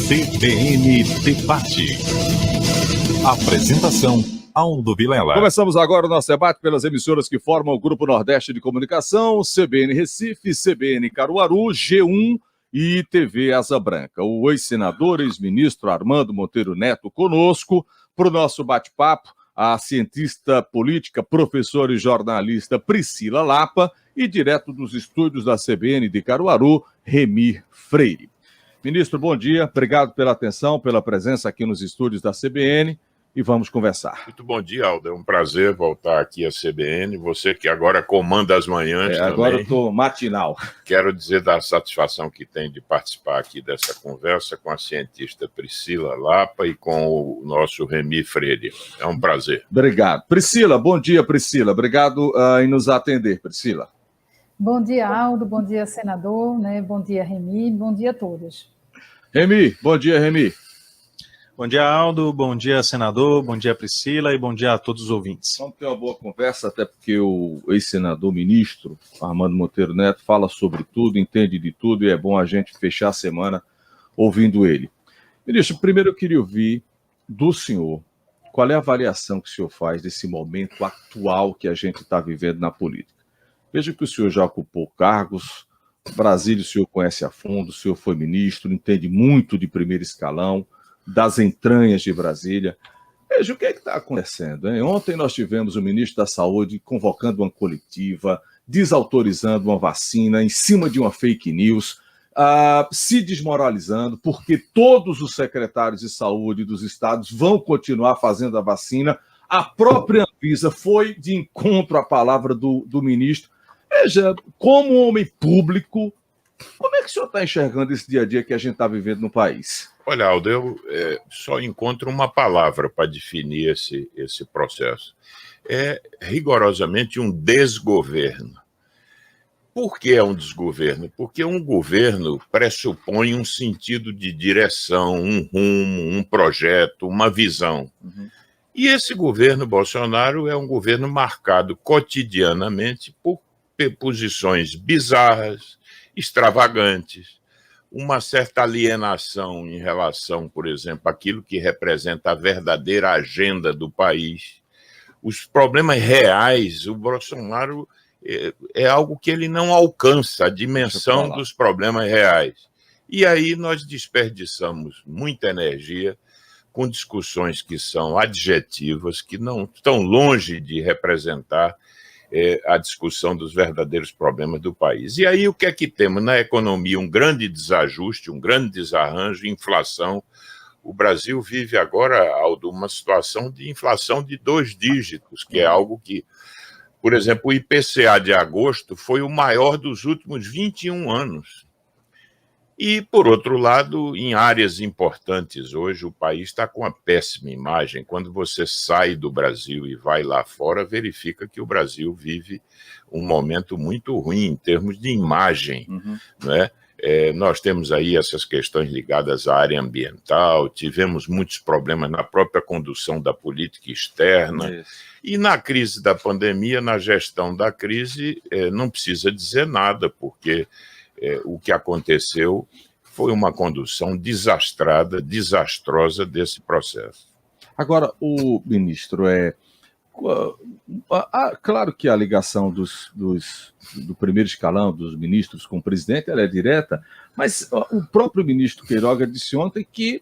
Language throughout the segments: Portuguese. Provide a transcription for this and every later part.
CBN Debate. Apresentação: Aldo Vilela. Começamos agora o nosso debate pelas emissoras que formam o Grupo Nordeste de Comunicação, CBN Recife, CBN Caruaru, G1 e TV Asa Branca. O ex-senador, ex-ministro Armando Monteiro Neto conosco para o nosso bate-papo, a cientista política, professora e jornalista Priscila Lapa e direto dos estúdios da CBN de Caruaru, Remi Freire. Ministro, bom dia, obrigado pela atenção, pela presença aqui nos estúdios da CBN e vamos conversar. Muito bom dia, Aldo, é um prazer voltar aqui à CBN, você que agora comanda as manhãs também. Agora eu estou matinal. Quero dizer da satisfação que tem de participar aqui dessa conversa com a cientista Priscila Lapa e com o nosso Remi Freire. É um prazer. Obrigado. Priscila, bom dia, Priscila. Obrigado em nos atender, Priscila. Bom dia, Aldo. Bom dia, senador. Bom dia, Remi. Bom dia a todos. Remi, bom dia, Remi. Bom dia, Aldo. Bom dia, senador. Bom dia, Priscila. E bom dia a todos os ouvintes. Vamos ter uma boa conversa, até porque o ex-senador ministro Armando Monteiro Neto fala sobre tudo, entende de tudo, e é bom a gente fechar a semana ouvindo ele. Ministro, primeiro eu queria ouvir do senhor qual é a avaliação que o senhor faz desse momento atual que a gente está vivendo na política. Veja que o senhor já ocupou cargos, Brasília o senhor conhece a fundo, o senhor foi ministro, entende muito de primeiro escalão, das entranhas de Brasília. Veja o que está acontecendo, hein? Ontem nós tivemos o ministro da Saúde convocando uma coletiva, desautorizando uma vacina em cima de uma fake news, se desmoralizando, porque todos os secretários de saúde dos estados vão continuar fazendo a vacina. A própria Anvisa foi de encontro à palavra do ministro. Veja, como homem público, como é que o senhor está enxergando esse dia a dia que a gente está vivendo no país? Olha, Aldo, eu só encontro uma palavra para definir esse processo. É rigorosamente um desgoverno. Por que é um desgoverno? Porque um governo pressupõe um sentido de direção, um rumo, um projeto, uma visão. Uhum. E esse governo Bolsonaro é um governo marcado cotidianamente por posições bizarras, extravagantes, uma certa alienação em relação, por exemplo, àquilo que representa a verdadeira agenda do país. Os problemas reais, o Bolsonaro é algo que ele não alcança, a dimensão dos problemas reais. E aí nós desperdiçamos muita energia com discussões que são adjetivas, que não estão longe de representar a discussão dos verdadeiros problemas do país. E aí o que é que temos? Na economia, um grande desajuste, um grande desarranjo, inflação. O Brasil vive agora, Aldo, uma situação de inflação de 2 dígitos, que é algo que, por exemplo, o IPCA de agosto foi o maior dos últimos 21 anos. E, por outro lado, em áreas importantes hoje, o país está com uma péssima imagem. Quando você sai do Brasil e vai lá fora, verifica que o Brasil vive um momento muito ruim em termos de imagem. Uhum. Né? Nós temos aí essas questões ligadas à área ambiental, tivemos muitos problemas na própria condução da política externa. Isso. E na crise da pandemia, na gestão da crise, não precisa dizer nada, porque o que aconteceu foi uma condução desastrada, desastrosa desse processo. Agora, o ministro, claro que a ligação do primeiro escalão, dos ministros com o presidente, ela é direta, mas o próprio ministro Queiroga disse ontem que,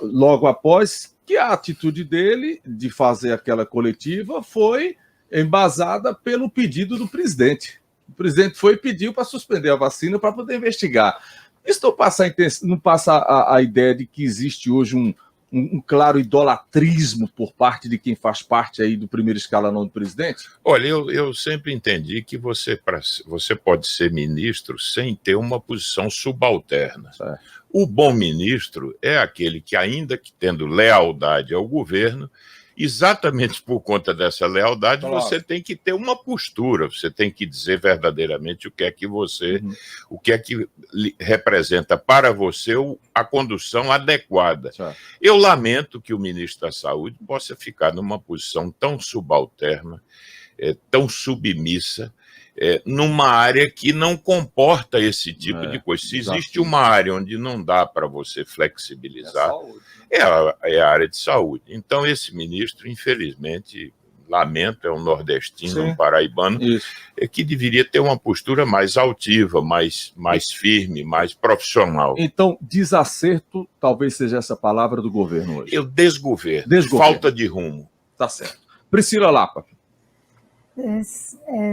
logo após, que a atitude dele de fazer aquela coletiva foi embasada pelo pedido do presidente. O presidente foi e pediu para suspender a vacina para poder investigar. Isso não passa a ideia de que existe hoje um claro idolatrismo por parte de quem faz parte aí do primeiro escalão do presidente? Olha, eu sempre entendi que você pode ser ministro sem ter uma posição subalterna. O bom ministro é aquele que, ainda que tendo lealdade ao governo, exatamente por conta dessa lealdade, você tem que ter uma postura, você tem que dizer verdadeiramente o que é que o que é que representa para você a condução adequada. Eu lamento que o ministro da Saúde possa ficar numa posição tão subalterna, tão submissa, numa área que não comporta esse tipo de coisa. Se existe uma área onde não dá para você flexibilizar, é a área de saúde. Então, esse ministro, infelizmente, lamento, é um nordestino, um paraibano, que deveria ter uma postura mais altiva, mais firme, mais profissional. Então, desacerto talvez seja essa palavra do governo hoje. Desgoverno, falta de rumo. Tá certo. Priscila Lapa.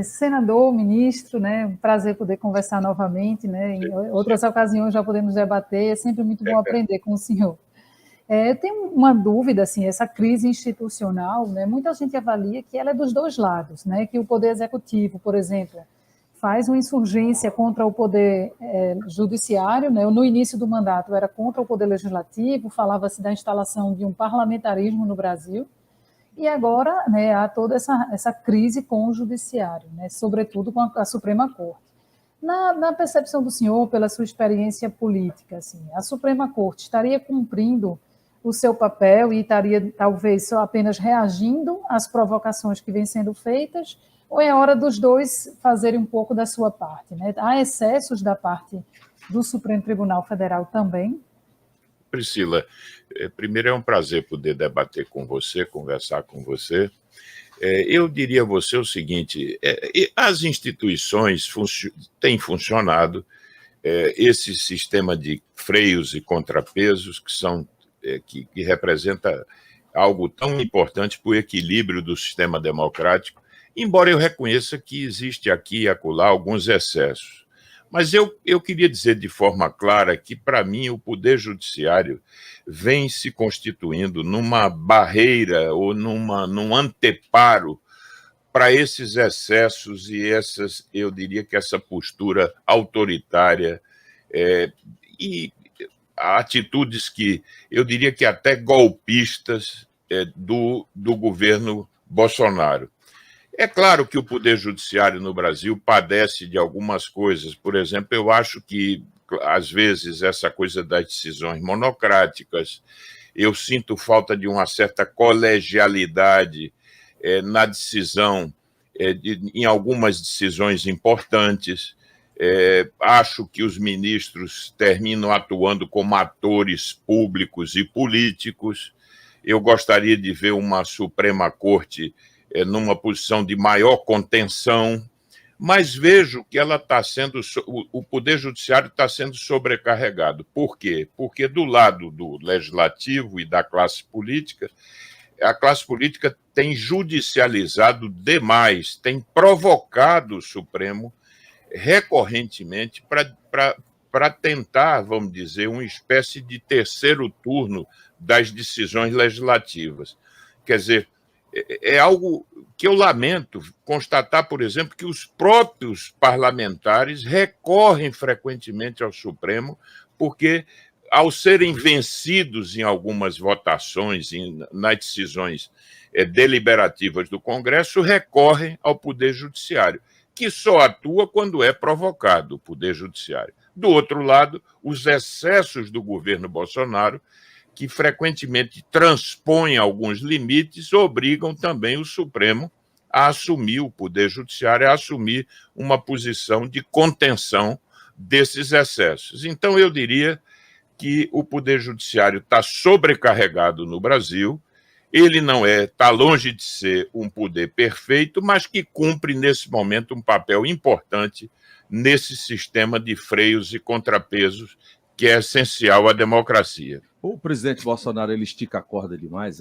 Senador, ministro, né, um prazer poder conversar novamente, né, em outras ocasiões já podemos debater, é sempre muito bom aprender com o senhor. Eu tenho uma dúvida, assim, essa crise institucional, né, muita gente avalia que ela é dos dois lados, né, que o Poder Executivo, por exemplo, faz uma insurgência contra o Poder Judiciário, né, no início do mandato era contra o Poder Legislativo, falava-se da instalação de um parlamentarismo no Brasil, e agora, né, há toda essa crise com o Judiciário, né, sobretudo com a Suprema Corte. Na percepção do senhor, pela sua experiência política, assim, a Suprema Corte estaria cumprindo o seu papel e estaria, talvez, só apenas reagindo às provocações que vêm sendo feitas, ou é hora dos dois fazerem um pouco da sua parte, né? Há excessos da parte do Supremo Tribunal Federal também? Priscila, primeiro é um prazer poder debater com você, conversar com você. Eu diria a você o seguinte, as instituições têm funcionado, esse sistema de freios e contrapesos que representa algo tão importante para o equilíbrio do sistema democrático, embora eu reconheça que existe aqui e acolá alguns excessos. Mas eu queria dizer de forma clara que, para mim, o Poder Judiciário vem se constituindo numa barreira ou num anteparo para esses excessos e eu diria que essa postura autoritária e atitudes que eu diria que até golpistas do governo Bolsonaro. É claro que o Poder Judiciário no Brasil padece de algumas coisas. Por exemplo, eu acho que, às vezes, essa coisa das decisões monocráticas, eu sinto falta de uma certa colegialidade na decisão, em algumas decisões importantes. Acho que os ministros terminam atuando como atores públicos e políticos. Eu gostaria de ver uma Suprema Corte numa posição de maior contenção, mas vejo que ela está sendo, o Poder Judiciário está sendo sobrecarregado. Por quê? Porque do lado do Legislativo e da classe política, a classe política tem judicializado demais, tem provocado o Supremo recorrentemente para tentar, vamos dizer, uma espécie de terceiro turno das decisões legislativas. Quer dizer, é algo que eu lamento constatar, por exemplo, que os próprios parlamentares recorrem frequentemente ao Supremo, porque, ao serem vencidos em algumas votações, nas decisões deliberativas do Congresso, recorrem ao Poder Judiciário, que só atua quando é provocado o Poder Judiciário. Do outro lado, os excessos do governo Bolsonaro, que frequentemente transpõem alguns limites, obrigam também o Supremo a assumir, o Poder Judiciário a assumir uma posição de contenção desses excessos. Então, eu diria que o Poder Judiciário está sobrecarregado no Brasil, ele não está longe de ser um poder perfeito, mas que cumpre, nesse momento, um papel importante nesse sistema de freios e contrapesos que é essencial à democracia. O presidente Bolsonaro, ele estica a corda demais,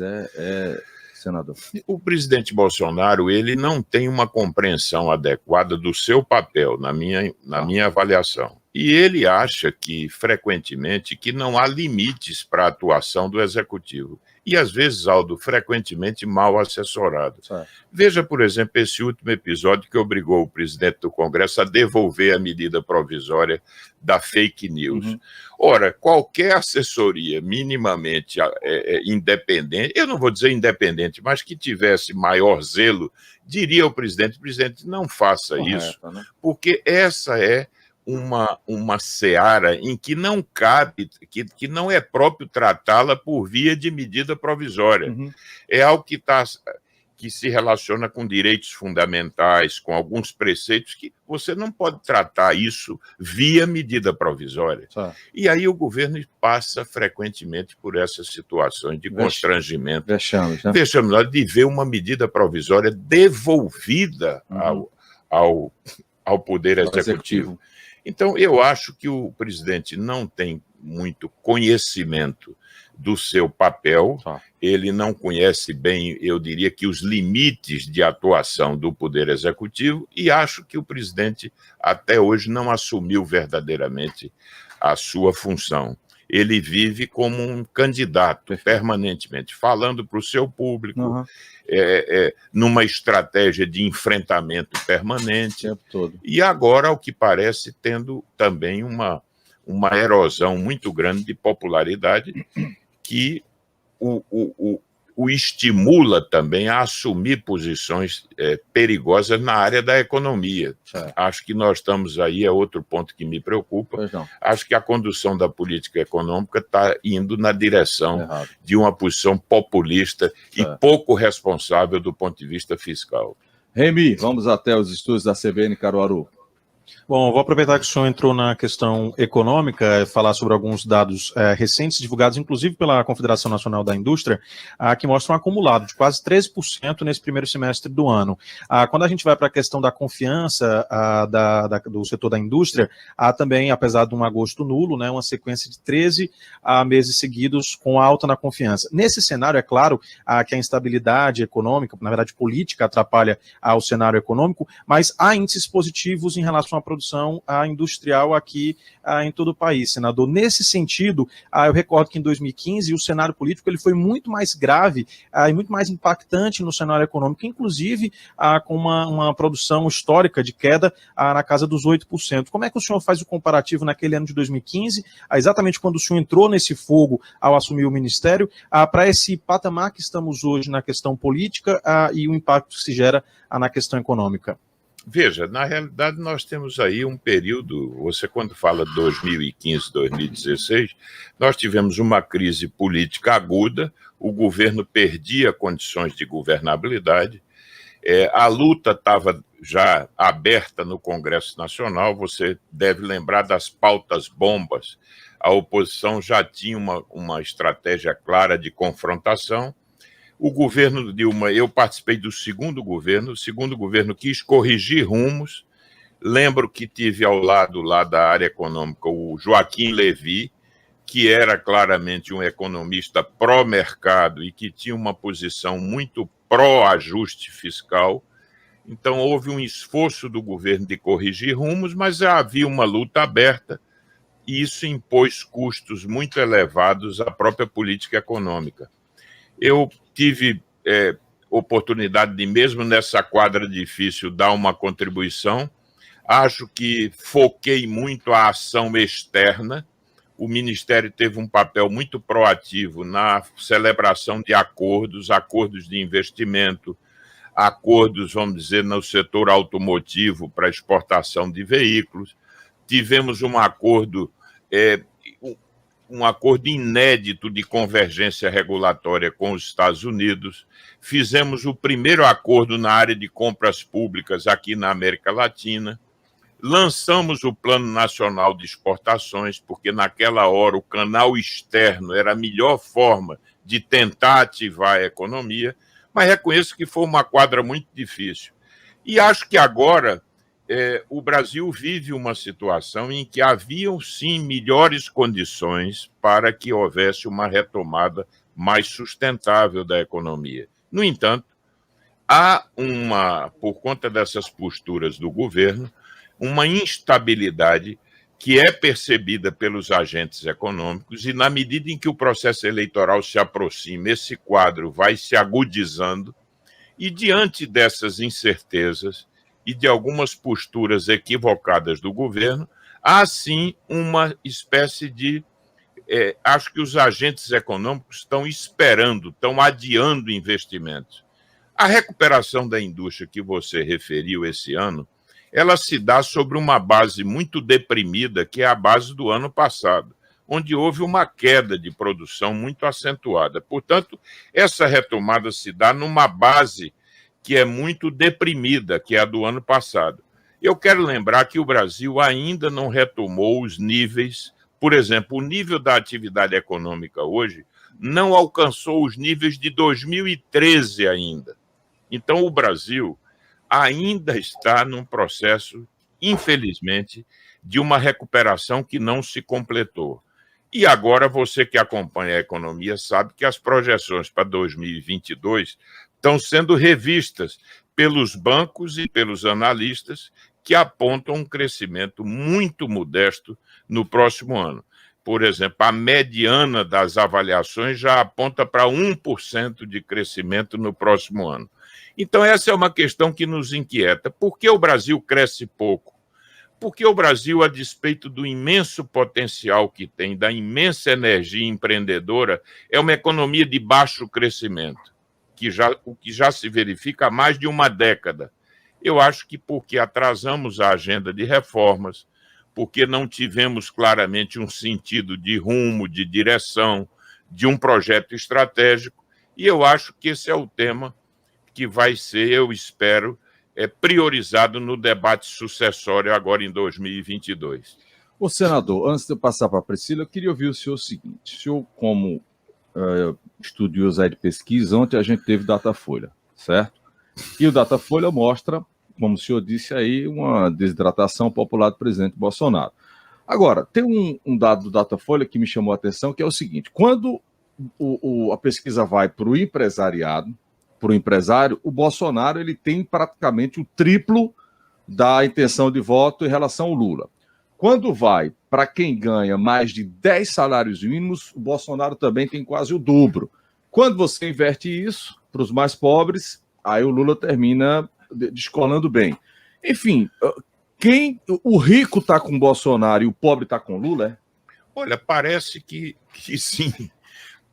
senador? O presidente Bolsonaro, ele não tem uma compreensão adequada do seu papel, na minha avaliação. E ele acha que, frequentemente, que não há limites para a atuação do Executivo. E, às vezes, Aldo, frequentemente mal assessorado. Veja, por exemplo, esse último episódio que obrigou o presidente do Congresso a devolver a medida provisória da fake news. Uhum. Ora, qualquer assessoria minimamente independente, eu não vou dizer independente, mas que tivesse maior zelo, diria ao presidente, não faça isso, né? Porque essa é uma seara em que não cabe, que não é próprio tratá-la por via de medida provisória. Uhum. É algo que está... que se relaciona com direitos fundamentais, com alguns preceitos que você não pode tratar isso via medida provisória. E aí o governo passa frequentemente por essas situações de constrangimento, vexames, de ver uma medida provisória devolvida ao Poder Executivo. Então, eu acho que o presidente não tem muito conhecimento do seu papel, ele não conhece bem, eu diria que os limites de atuação do Poder Executivo, e acho que o presidente até hoje não assumiu verdadeiramente a sua função. Ele vive como um candidato permanentemente, falando para o seu público, numa estratégia de enfrentamento permanente, e agora, ao que parece, tendo também uma erosão muito grande de popularidade que o estimula também a assumir posições perigosas na área da economia. Acho que nós estamos aí, é outro ponto que me preocupa. Acho que a condução da política econômica está indo na direção de uma posição populista e pouco responsável do ponto de vista fiscal. Remy, vamos até os estúdios da CBN Caruaru. Bom, vou aproveitar que o senhor entrou na questão econômica, falar sobre alguns dados recentes, divulgados inclusive pela Confederação Nacional da Indústria, que mostram um acumulado de quase 13% nesse primeiro semestre do ano. Quando a gente vai para a questão da confiança do setor da indústria, há também, apesar de um agosto nulo, né, uma sequência de 13 meses seguidos com alta na confiança. Nesse cenário, é claro que a instabilidade econômica, na verdade política, atrapalha o cenário econômico, mas há índices positivos em relação à produção industrial aqui em todo o país, senador. Nesse sentido, eu recordo que em 2015 o cenário político ele foi muito mais grave e muito mais impactante no cenário econômico, inclusive com uma produção histórica de queda na casa dos 8%. Como é que o senhor faz o comparativo naquele ano de 2015, exatamente quando o senhor entrou nesse fogo ao assumir o ministério, para esse patamar que estamos hoje na questão política e o impacto que se gera na questão econômica? Veja, na realidade nós temos aí um período, você quando fala de 2015, 2016, nós tivemos uma crise política aguda, o governo perdia condições de governabilidade, a luta estava já aberta no Congresso Nacional, você deve lembrar das pautas bombas, a oposição já tinha uma estratégia clara de confrontação. O governo Dilma, eu participei do segundo governo, o segundo governo quis corrigir rumos. Lembro que tive ao lado lá da área econômica o Joaquim Levy, que era claramente um economista pró-mercado e que tinha uma posição muito pró-ajuste fiscal. Então houve um esforço do governo de corrigir rumos, mas havia uma luta aberta e isso impôs custos muito elevados à própria política econômica. Eu tive oportunidade de, mesmo nessa quadra difícil, dar uma contribuição. Acho que foquei muito a ação externa. O Ministério teve um papel muito proativo na celebração de acordos de investimento, acordos, vamos dizer, no setor automotivo para exportação de veículos. Tivemos um acordo inédito de convergência regulatória com os Estados Unidos, fizemos o primeiro acordo na área de compras públicas aqui na América Latina, lançamos o Plano Nacional de Exportações, porque naquela hora o canal externo era a melhor forma de tentar ativar a economia, mas reconheço que foi uma quadra muito difícil. E acho que agora o Brasil vive uma situação em que haviam, sim, melhores condições para que houvesse uma retomada mais sustentável da economia. No entanto, há por conta dessas posturas do governo, uma instabilidade que é percebida pelos agentes econômicos e, na medida em que o processo eleitoral se aproxima, esse quadro vai se agudizando e, diante dessas incertezas, e de algumas posturas equivocadas do governo, há sim uma espécie de... acho que os agentes econômicos estão esperando, estão adiando investimentos. A recuperação da indústria que você referiu esse ano, ela se dá sobre uma base muito deprimida, que é a base do ano passado, onde houve uma queda de produção muito acentuada. Portanto, essa retomada se dá numa base que é muito deprimida, que é a do ano passado. Eu quero lembrar que o Brasil ainda não retomou os níveis, por exemplo, o nível da atividade econômica hoje não alcançou os níveis de 2013 ainda. Então, o Brasil ainda está num processo, infelizmente, de uma recuperação que não se completou. E agora, você que acompanha a economia sabe que as projeções para 2022 estão sendo revistas pelos bancos e pelos analistas, que apontam um crescimento muito modesto no próximo ano. Por exemplo, a mediana das avaliações já aponta para 1% de crescimento no próximo ano. Então, essa é uma questão que nos inquieta. Por que o Brasil cresce pouco? Porque o Brasil, a despeito do imenso potencial que tem, da imensa energia empreendedora, é uma economia de baixo crescimento, o que já se verifica há mais de uma década. Eu acho que porque atrasamos a agenda de reformas, porque não tivemos claramente um sentido de rumo, de direção, de um projeto estratégico, e eu acho que esse é o tema que vai ser, eu espero, priorizado no debate sucessório agora em 2022. Ô, senador, antes de eu passar para a Priscila, eu queria ouvir o senhor o seguinte. O senhor, como estudioso aí de pesquisa, ontem a gente teve Datafolha, certo? E o Datafolha mostra, como o senhor disse aí, uma desidratação popular do presidente Bolsonaro. Agora, tem um dado do Datafolha que me chamou a atenção, que é o seguinte: quando a pesquisa vai para o empresariado, para o empresário, o Bolsonaro ele tem praticamente o triplo da intenção de voto em relação ao Lula. Quando vai para quem ganha mais de 10 salários mínimos, o Bolsonaro também tem quase o dobro. Quando você inverte isso para os mais pobres, aí o Lula termina descolando bem. Enfim, o rico está com o Bolsonaro e o pobre está com o Lula, é? Olha, parece que sim,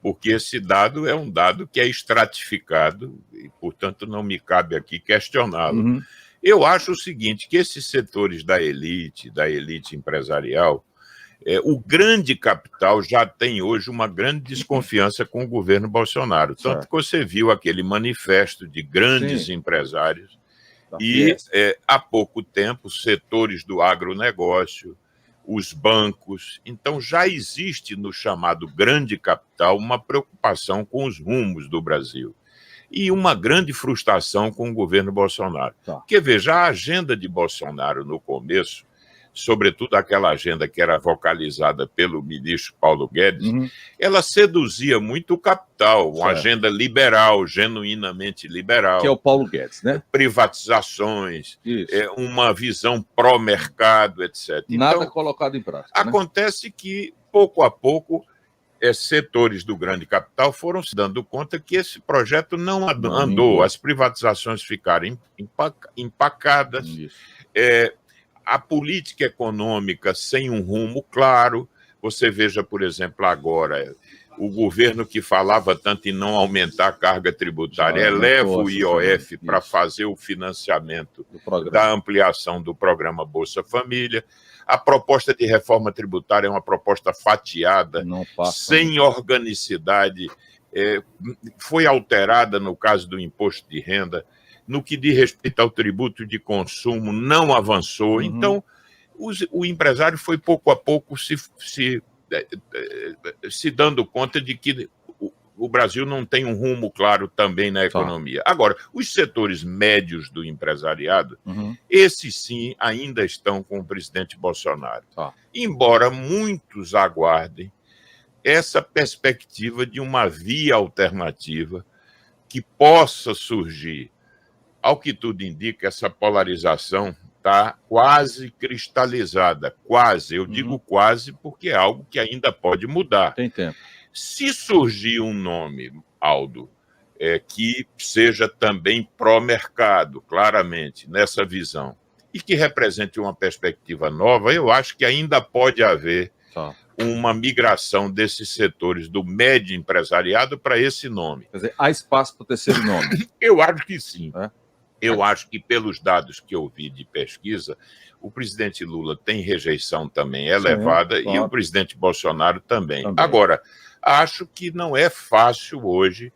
porque esse dado é um dado que é estratificado e, portanto, não me cabe aqui questioná-lo. Uhum. Eu acho o seguinte, que esses setores da elite empresarial, o grande capital já tem hoje uma grande desconfiança com o governo Bolsonaro. Tanto Certo. que você viu aquele manifesto de grandes empresários e, há pouco tempo, setores do agronegócio, os bancos. Então, já existe no chamado grande capital uma preocupação com os rumos do Brasil e uma grande frustração com o governo Bolsonaro. Tá. Porque, veja, a agenda de Bolsonaro no começo, sobretudo aquela agenda que era vocalizada pelo ministro Paulo Guedes, ela seduzia muito o capital, uma agenda liberal, genuinamente liberal. Que é o Paulo Guedes, né? Privatizações, uma visão pró-mercado, etc. Nada então, colocado em prática. Acontece que, pouco a pouco, setores do grande capital foram se dando conta que esse projeto não andou, as privatizações ficaram empacadas, a política econômica sem um rumo claro. Você veja, por exemplo, agora, o governo que falava tanto em não aumentar a carga tributária, eleva o IOF para fazer o financiamento da ampliação do programa Bolsa Família. A proposta de reforma tributária é uma proposta fatiada, sem organicidade, foi alterada no caso do imposto de renda. No que diz respeito ao tributo de consumo, não avançou. Então, o empresário foi pouco a pouco se dando conta de que o Brasil não tem um rumo claro também na economia. Agora, os setores médios do empresariado, esses sim ainda estão com o presidente Bolsonaro. Embora muitos aguardem essa perspectiva de uma via alternativa que possa surgir. Ao que tudo indica, essa polarização está quase cristalizada. Quase, eu digo quase porque é algo que ainda pode mudar. Tem tempo. Se surgir um nome, Aldo, que seja também pró-mercado, claramente, nessa visão, e que represente uma perspectiva nova, eu acho que ainda pode haver uma migração desses setores do médio empresariado para esse nome. Quer dizer, há espaço para o terceiro nome? Eu acho que sim. Eu acho que, pelos dados que eu vi de pesquisa, o presidente Lula tem rejeição também elevada e o presidente Bolsonaro também. Agora, acho que não é fácil hoje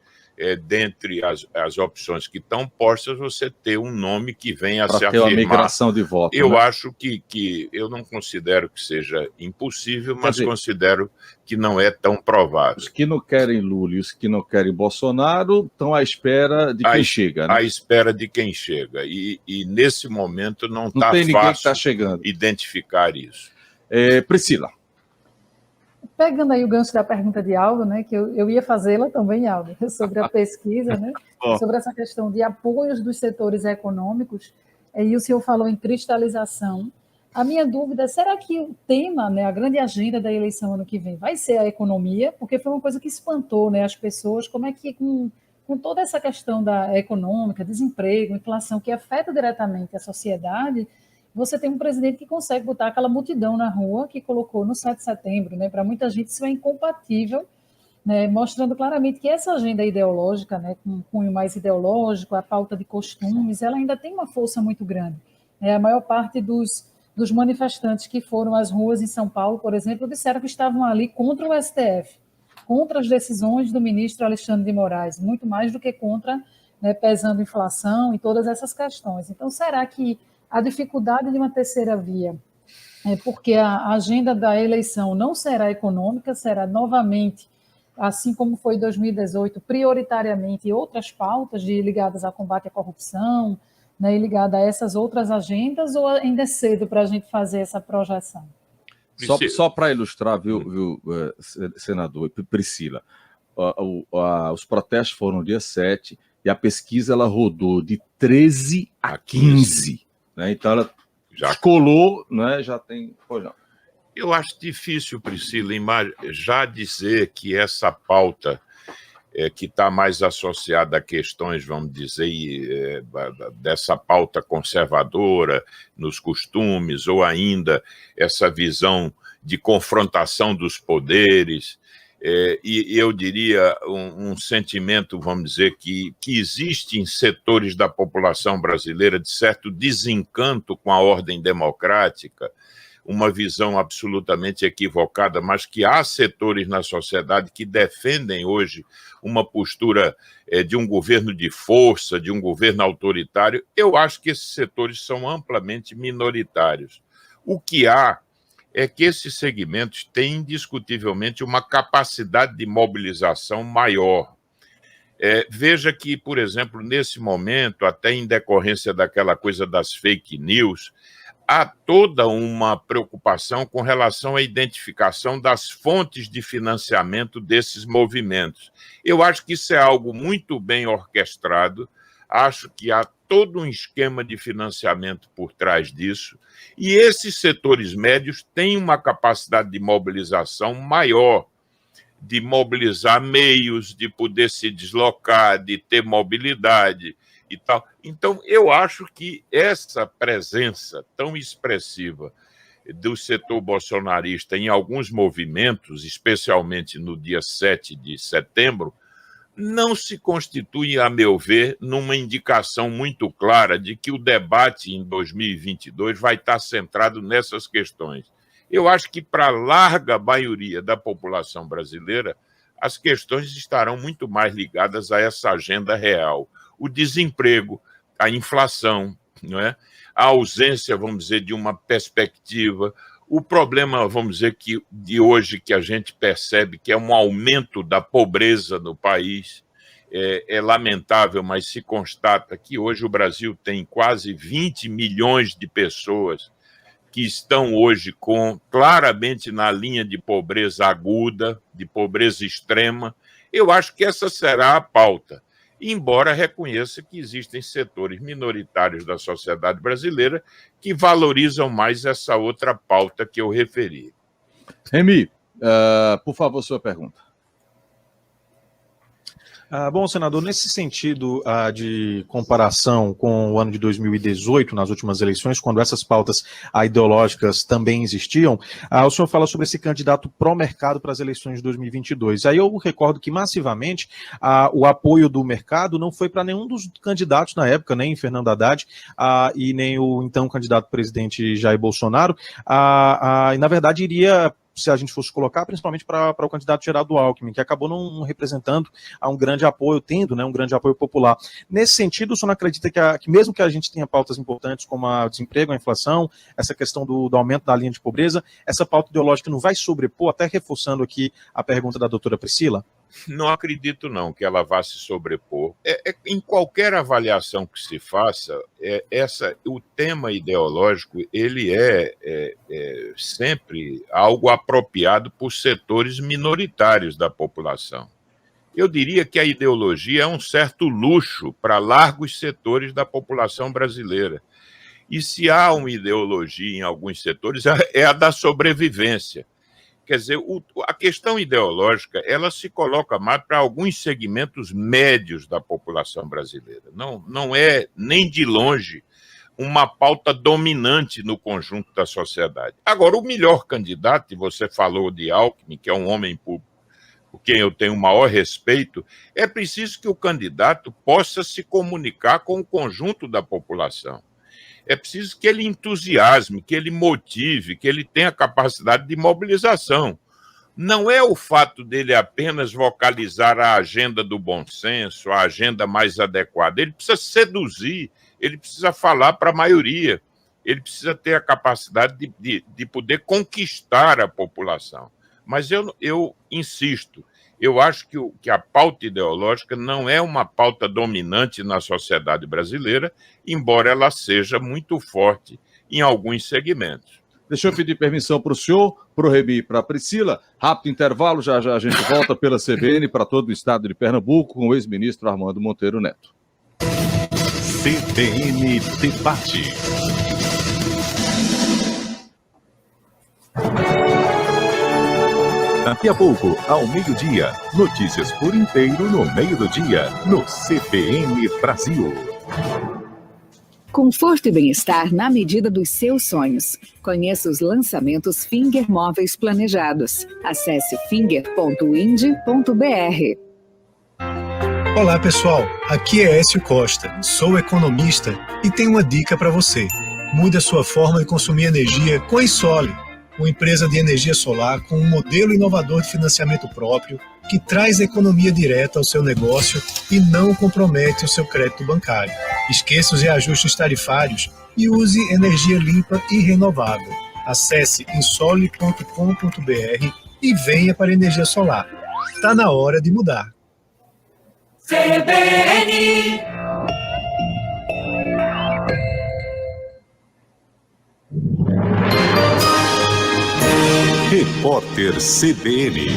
dentre as opções que estão postas, você ter um nome que venha a se Para ter uma afirmar. migração de voto. Eu né? acho que eu não considero que seja impossível, mas dizer, considero que não é tão provável. Os que não querem Lula e os que não querem Bolsonaro estão à espera de quem chega. Né? À espera de quem chega. E nesse momento não está tem ninguém que fácil tá chegando. identificar isso. Priscila. Pegando aí o gancho da pergunta de Aldo, né, que eu ia fazê-la também, Aldo, sobre a pesquisa, né, sobre essa questão de apoios dos setores econômicos, e o senhor falou em cristalização. A minha dúvida é, será que o tema, né, a grande agenda da eleição ano que vem vai ser a economia? Porque foi uma coisa que espantou, né, as pessoas, como é que com toda essa questão da econômica, desemprego, inflação, que afeta diretamente a sociedade, você tem um presidente que consegue botar aquela multidão na rua que colocou no 7 de setembro, né? Para muita gente isso é incompatível, né? Mostrando claramente que essa agenda ideológica, né, com um cunho mais ideológico, a pauta de costumes, ela ainda tem uma força muito grande. A maior parte dos manifestantes que foram às ruas em São Paulo, por exemplo, disseram que estavam ali contra o STF, contra as decisões do ministro Alexandre de Moraes, muito mais do que contra, né, pesando inflação e todas essas questões. Então, será que a dificuldade de uma terceira via é porque a agenda da eleição não será econômica, será novamente, assim como foi em 2018, prioritariamente outras pautas ligadas ao combate à corrupção, né, e ligada a essas outras agendas, ou ainda é cedo para a gente fazer essa projeção? Só para ilustrar, viu, senador Priscila, os protestos foram no dia 7 e a pesquisa ela rodou de 13 a 15. Né? Então ela já colou, né? Já tem. Pois não. Eu acho difícil, Priscila, já dizer que essa pauta que está mais associada a questões, vamos dizer, dessa pauta conservadora nos costumes, ou ainda essa visão de confrontação dos poderes, e eu diria um sentimento, vamos dizer, que existe em setores da população brasileira de certo desencanto com a ordem democrática, uma visão absolutamente equivocada, mas que há setores na sociedade que defendem hoje uma postura de um governo de força, de um governo autoritário. Eu acho que esses setores são amplamente minoritários. O que há é que esses segmentos têm indiscutivelmente uma capacidade de mobilização maior. Veja que, por exemplo, nesse momento, até em decorrência daquela coisa das fake news, há toda uma preocupação com relação à identificação das fontes de financiamento desses movimentos. Eu acho que isso é algo muito bem orquestrado, acho que há todo um esquema de financiamento por trás disso, e esses setores médios têm uma capacidade de mobilização maior, de mobilizar meios, de poder se deslocar, de ter mobilidade e tal. Então, eu acho que essa presença tão expressiva do setor bolsonarista em alguns movimentos, especialmente no dia 7 de setembro, não se constitui, a meu ver, numa indicação muito clara de que o debate em 2022 vai estar centrado nessas questões. Eu acho que, para a larga maioria da população brasileira, as questões estarão muito mais ligadas a essa agenda real. O desemprego, a inflação, não é? A ausência, vamos dizer, de uma perspectiva, o problema, vamos dizer, de hoje que a gente percebe que é um aumento da pobreza no país, é lamentável, mas se constata que hoje o Brasil tem quase 20 milhões de pessoas que estão hoje claramente na linha de pobreza aguda, de pobreza extrema. Eu acho que essa será a pauta, embora reconheça que existem setores minoritários da sociedade brasileira que valorizam mais essa outra pauta que eu referi. Remy, por favor, sua pergunta. Bom, senador, nesse sentido de comparação com o ano de 2018, nas últimas eleições, quando essas pautas ideológicas também existiam, o senhor fala sobre esse candidato pró-mercado para as eleições de 2022. Aí eu recordo que massivamente o apoio do mercado não foi para nenhum dos candidatos na época, nem Fernando Haddad e nem o então candidato presidente Jair Bolsonaro, e na verdade iria se a gente fosse colocar, principalmente para o candidato Geraldo Alckmin, que acabou não representando a um grande apoio, tendo, né, um grande apoio popular. Nesse sentido, o senhor não acredita que mesmo que a gente tenha pautas importantes como o desemprego, a inflação, essa questão do aumento da linha de pobreza, essa pauta ideológica não vai sobrepor, até reforçando aqui a pergunta da doutora Priscila? Não acredito não que ela vá se sobrepor. Em qualquer avaliação que se faça, o tema ideológico ele é sempre algo apropriado por setores minoritários da população. Eu diria que a ideologia é um certo luxo para largos setores da população brasileira. E se há uma ideologia em alguns setores, é a da sobrevivência. Quer dizer, a questão ideológica, ela se coloca mais para alguns segmentos médios da população brasileira. Não é, nem de longe, uma pauta dominante no conjunto da sociedade. Agora, o melhor candidato, e você falou de Alckmin, que é um homem público, por quem eu tenho o maior respeito, é preciso que o candidato possa se comunicar com o conjunto da população. É preciso que ele entusiasme, que ele motive, que ele tenha capacidade de mobilização. Não é o fato dele apenas vocalizar a agenda do bom senso, a agenda mais adequada. Ele precisa seduzir, ele precisa falar para a maioria, ele precisa ter a capacidade de poder conquistar a população. Mas eu insisto, eu acho que a pauta ideológica não é uma pauta dominante na sociedade brasileira, embora ela seja muito forte em alguns segmentos. Deixa eu pedir permissão para o senhor, para o Remy e para a Priscila. Rápido intervalo, já já a gente volta pela CBN para todo o estado de Pernambuco com o ex-ministro Armando Monteiro Neto. CBN Debate. Daqui a pouco, ao meio-dia, notícias por inteiro no meio do dia, no CBN Brasil. Conforto e bem-estar na medida dos seus sonhos. Conheça os lançamentos Finger Móveis planejados. Acesse finger.ind.br. Olá pessoal, aqui é Écio Costa, sou economista e tenho uma dica para você. Mude a sua forma de consumir energia com a Insole, uma empresa de energia solar com um modelo inovador de financiamento próprio que traz economia direta ao seu negócio e não compromete o seu crédito bancário. Esqueça os reajustes tarifários e use energia limpa e renovável. Acesse insole.com.br e venha para a energia solar. Está na hora de mudar. CBN. Repórter CBN.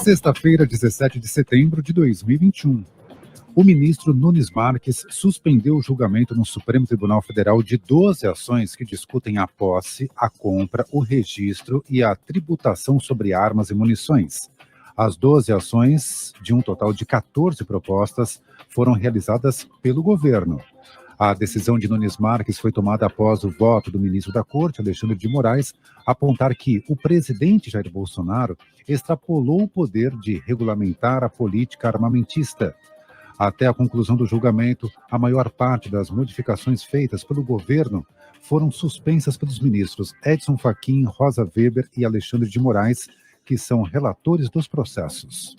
Sexta-feira, 17 de setembro de 2021. O ministro Nunes Marques suspendeu o julgamento no Supremo Tribunal Federal de 12 ações que discutem a posse, a compra, o registro e a tributação sobre armas e munições. As 12 ações, de um total de 14 propostas, foram realizadas pelo governo. A decisão de Nunes Marques foi tomada após o voto do ministro da Corte, Alexandre de Moraes, apontar que o presidente Jair Bolsonaro extrapolou o poder de regulamentar a política armamentista. Até a conclusão do julgamento, a maior parte das modificações feitas pelo governo foram suspensas pelos ministros Edson Fachin, Rosa Weber e Alexandre de Moraes, que são relatores dos processos.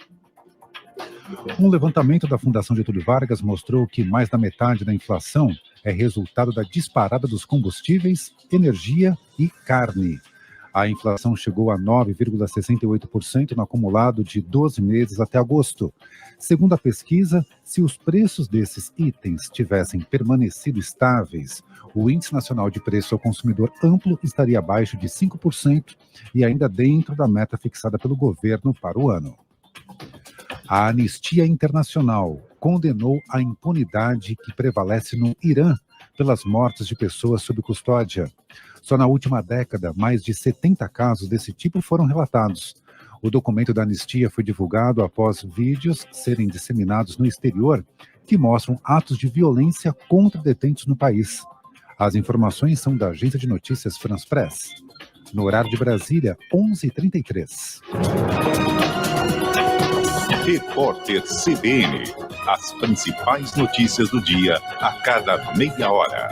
Um levantamento da Fundação Getúlio Vargas mostrou que mais da metade da inflação é resultado da disparada dos combustíveis, energia e carne. A inflação chegou a 9,68% no acumulado de 12 meses até agosto. Segundo a pesquisa, se os preços desses itens tivessem permanecido estáveis, o Índice Nacional de Preço ao Consumidor Amplo estaria abaixo de 5% e ainda dentro da meta fixada pelo governo para o ano. A Anistia Internacional condenou a impunidade que prevalece no Irã pelas mortes de pessoas sob custódia. Só na última década, mais de 70 casos desse tipo foram relatados. O documento da anistia foi divulgado após vídeos serem disseminados no exterior que mostram atos de violência contra detentos no país. As informações são da Agência de Notícias France Press. No horário de Brasília, 11h33. Repórter CBN. As principais notícias do dia a cada meia hora.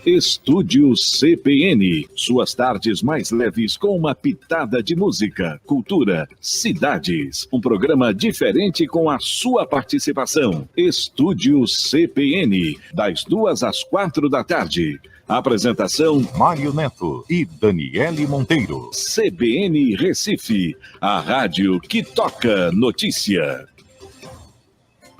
Estúdio CBN. Suas tardes mais leves com uma pitada de música, cultura, cidades. Um programa diferente com a sua participação. Estúdio CBN. Das 2 às 4 da tarde. Apresentação: Mário Neto e Daniele Monteiro. CBN Recife. A rádio que toca notícia.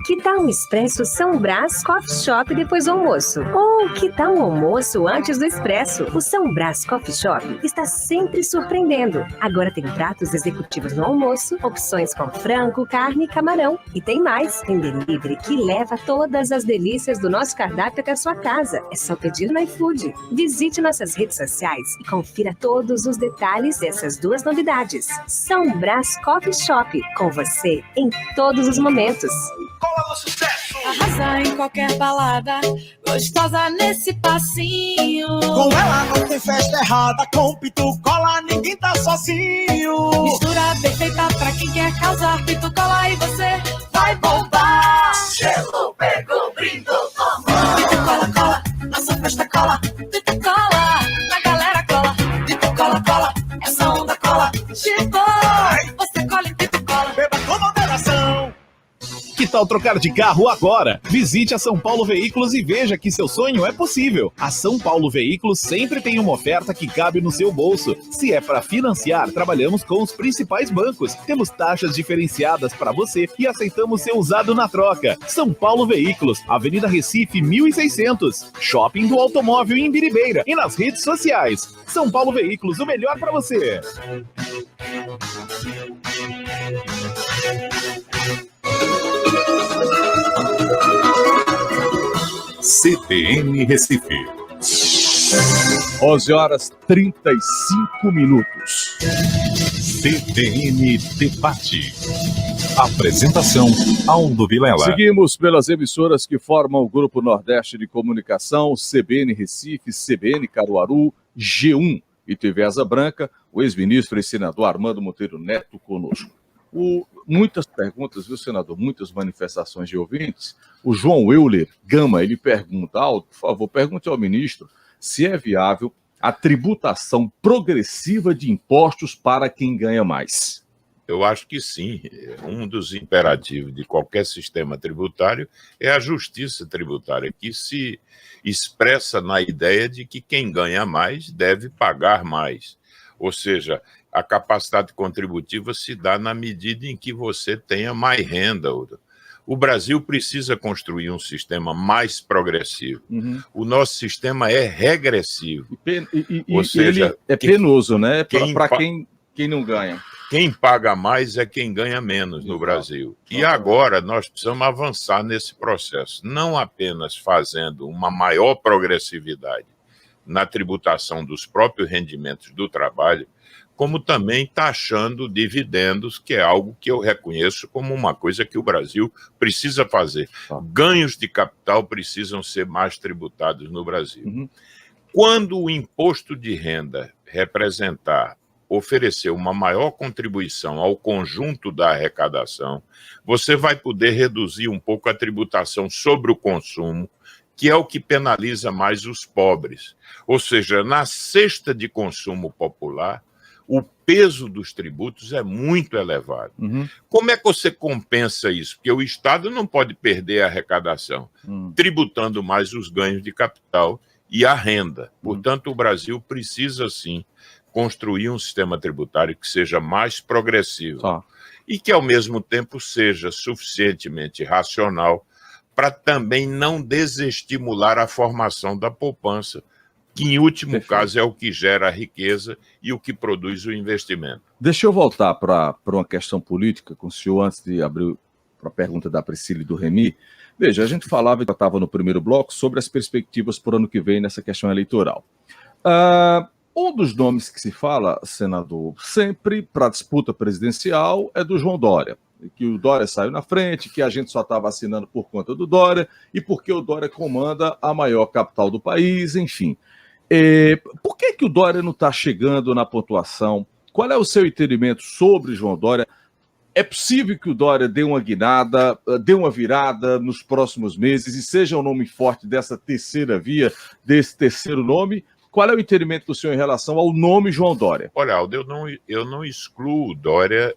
Que tal um expresso São Brás Coffee Shop depois do almoço? Ou que tal um almoço antes do expresso? O São Brás Coffee Shop está sempre surpreendendo. Agora tem pratos executivos no almoço, opções com frango, carne e camarão. E tem mais, tem delivery que leva todas as delícias do nosso cardápio até a sua casa. É só pedir no iFood. Visite nossas redes sociais e confira todos os detalhes dessas duas novidades. São Brás Coffee Shop, com você em todos os momentos. Arrasa em qualquer balada, gostosa nesse passinho. Com ela não tem festa errada, com Pitu Cola ninguém tá sozinho. Mistura perfeita pra quem quer causar, Pitu Cola e você vai bombar. Chegou, pegou, brindou, tomou. Pitu Cola, cola, nossa festa cola. Pitu Cola, a galera cola. Pitu Cola, cola, essa onda cola. Chegou, você cola em Pitu Cola. Beba com moderação. Que tal trocar de carro agora? Visite a São Paulo Veículos e veja que seu sonho é possível. A São Paulo Veículos sempre tem uma oferta que cabe no seu bolso. Se é para financiar, trabalhamos com os principais bancos. Temos taxas diferenciadas para você e aceitamos seu usado na troca. São Paulo Veículos, Avenida Recife 1600. Shopping do Automóvel em Biribeira e nas redes sociais. São Paulo Veículos, o melhor para você. CBN Recife. 11h35. CBN Debate. Apresentação: Aldo Vilela. Seguimos pelas emissoras que formam o Grupo Nordeste de Comunicação, CBN Recife, CBN Caruaru, G1 e TV Asa Branca, o ex-ministro e senador Armando Monteiro Neto conosco. Muitas perguntas, viu, senador? Muitas manifestações de ouvintes. O João Euler Gama, ele pergunta: Aldo, por favor, pergunte ao ministro se é viável a tributação progressiva de impostos para quem ganha mais. Eu acho que sim. Um dos imperativos de qualquer sistema tributário é a justiça tributária, que se expressa na ideia de que quem ganha mais deve pagar mais. Ou seja, a capacidade contributiva se dá na medida em que você tenha mais renda. O Brasil precisa construir um sistema mais progressivo. Uhum. O nosso sistema é regressivo. Ou seja, ele é penoso, né? Para quem não ganha. Quem paga mais é quem ganha menos no Brasil. E agora nós precisamos avançar nesse processo, não apenas fazendo uma maior progressividade na tributação dos próprios rendimentos do trabalho, como também taxando dividendos, que é algo que eu reconheço como uma coisa que o Brasil precisa fazer. Ganhos de capital precisam ser mais tributados no Brasil. Uhum. Quando o imposto de renda oferecer uma maior contribuição ao conjunto da arrecadação, você vai poder reduzir um pouco a tributação sobre o consumo, que é o que penaliza mais os pobres. Ou seja, na cesta de consumo popular, o peso dos tributos é muito elevado. Uhum. Como é que você compensa isso? Porque o Estado não pode perder a arrecadação, tributando mais os ganhos de capital e a renda. Portanto, o Brasil precisa, sim, construir um sistema tributário que seja mais progressivo e que, ao mesmo tempo, seja suficientemente racional para também não desestimular a formação da poupança, que, em último caso, é o que gera a riqueza e o que produz o investimento. Deixa eu voltar para uma questão política com o senhor, antes de abrir para a pergunta da Priscila e do Remy. Veja, a gente falava e tratava no primeiro bloco sobre as perspectivas para o ano que vem nessa questão eleitoral. Um dos nomes que se fala, senador, sempre para a disputa presidencial é do João Dória. Que o Dória saiu na frente, que a gente só está vacinando por conta do Dória e porque o Dória comanda a maior capital do país, enfim. Por que o Dória não está chegando na pontuação? Qual é o seu entendimento sobre João Dória? É possível que o Dória dê uma guinada, dê uma virada nos próximos meses e seja um nome forte dessa terceira via, desse terceiro nome? Qual é o entendimento do senhor em relação ao nome João Dória? Olha, Aldo, eu não excluo o Dória